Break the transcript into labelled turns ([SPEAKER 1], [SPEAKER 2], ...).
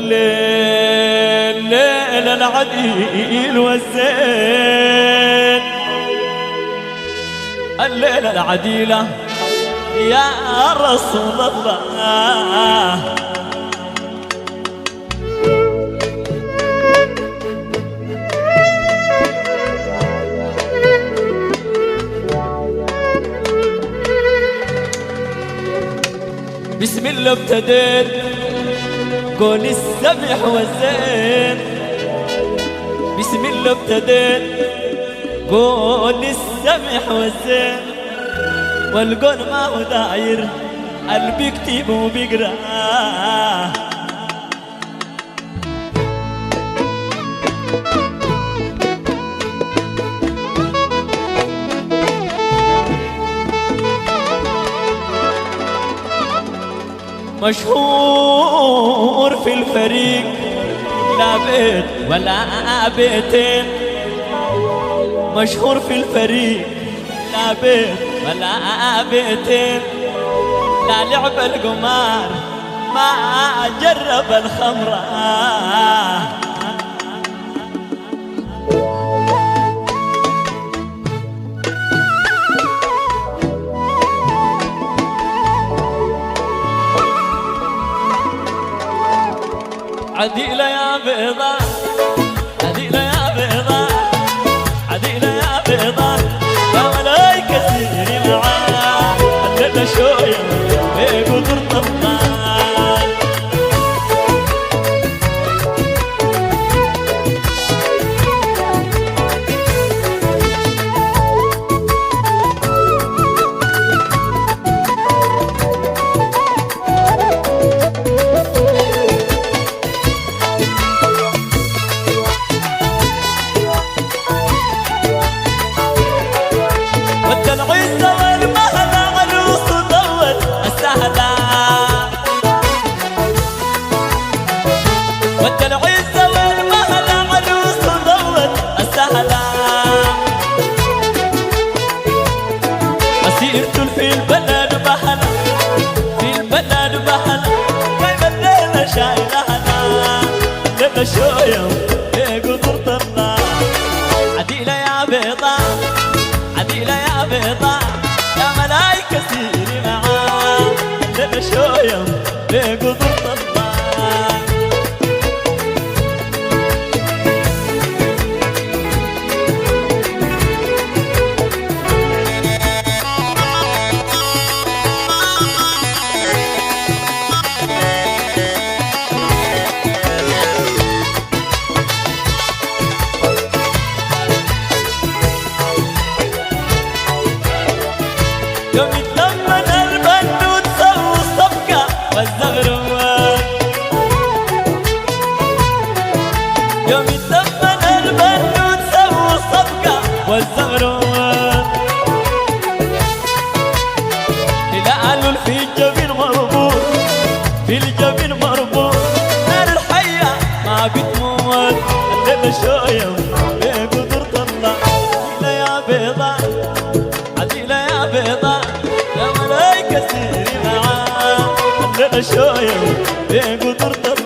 [SPEAKER 1] الليل العديل والزين، الليلة العديلة يا رسول الله. بسم الله ابتديت قول السمح والزين، بسم الله ابتديت قول السمح والزين، والقول ما هو داير قلبي يكتب وبيقراه. مشهور في الفريق لا بيت ولا بيتين، مشهور في الفريق لا بيت ولا بيتين، لا لعب القمار ما جرب الخمرة. عديلة يا بيضة، عديلة يا بيضة، عديلة يا بيضة، يا ملايكة سيري معاك الليلة شوية بقدر طفال. مسيرته في البلد بحلا، في البلد بحلا، جايبة الليلة شايلة هلا، الليلة شوية بقدر طلع. عديلة يا بيضة، عديلة يا بيضة، يا ملايكة سيري معاك الليلة شوية بقدر طلع. يوم يتلمن البنوت سووا الصفقة والزغروان، يوم يتلمن البنوت سووا الصفقة والزغروان، هلال في الجبين مربوط، في الجبين مربوط، نار الحية ما بتموت الليلة شوية بقدر طلع. عديلة يا بيضة، عديلة يا بيضة، يا ملايكة سيري معاك الليلة شوية بقدر طلع.